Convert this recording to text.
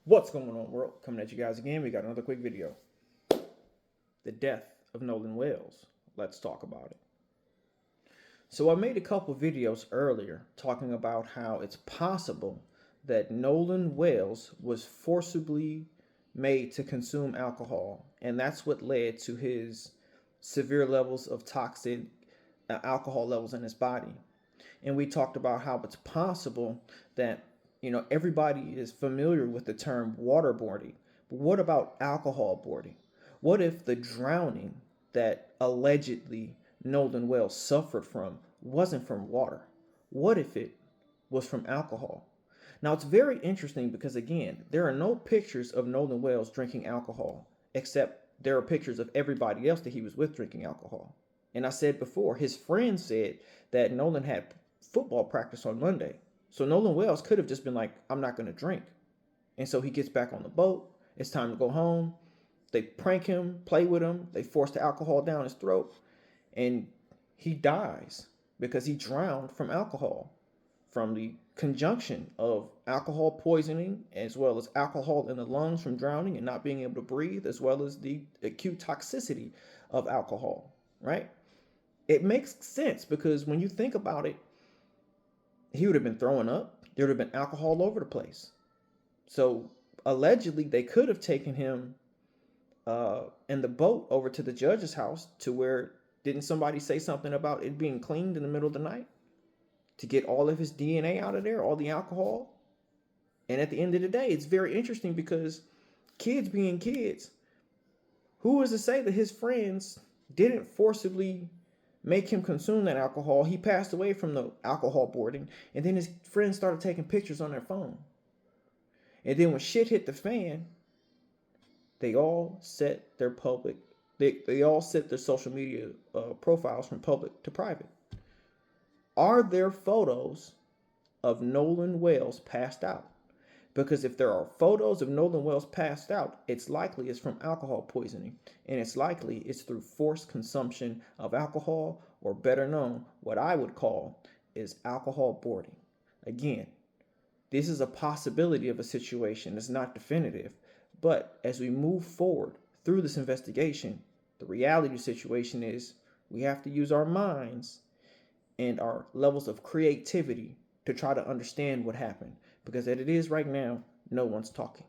What's going on, world? Coming at you guys again. We got another quick video. The death of Nolan Wales. Let's talk about it. So I made a couple videos earlier talking about how it's possible that Nolan Wales was forcibly made to consume alcohol, and that's what led to his severe levels of toxic alcohol levels in his body. And we talked about how it's possible that everybody is familiar with the term waterboarding. But what about alcohol boarding? What if the drowning that allegedly Nolan Wells suffered from wasn't from water? What if it was from alcohol? Now, it's very interesting because, again, there are no pictures of Nolan Wells drinking alcohol, except there are pictures of everybody else that he was with drinking alcohol. And I said before, his friend said that Nolan had football practice on Monday. So Nolan Wells could have just been like, I'm not going to drink. And so he gets back on the boat. It's time to go home. They prank him, play with him. They force the alcohol down his throat. And he dies because he drowned from alcohol, from the conjunction of alcohol poisoning, as well as alcohol in the lungs from drowning and not being able to breathe, as well as the acute toxicity of alcohol, right? It makes sense because when you think about it, he would have been throwing up. There would have been alcohol all over the place. So allegedly, they could have taken him in the boat over to the judge's house to where, didn't somebody say something about it being cleaned in the middle of the night to get all of his DNA out of there, all the alcohol? And at the end of the day, it's very interesting because kids being kids, who is to say that his friends didn't forcibly make him consume that alcohol? He passed away from the alcohol boarding, and then his friends started taking pictures on their phone. And then when shit hit the fan, they all set their public, they all set their social media profiles from public to private. Are there photos of Nolan Wales passed out? Because if there are photos of Nolan Wells passed out, it's likely it's from alcohol poisoning. And it's likely it's through forced consumption of alcohol, or better known, what I would call is alcohol boarding. Again, this is a possibility of a situation. It's not definitive. But as we move forward through this investigation, the reality of the situation is we have to use our minds and our levels of creativity to try to understand what happened. Because as it is right now, no one's talking.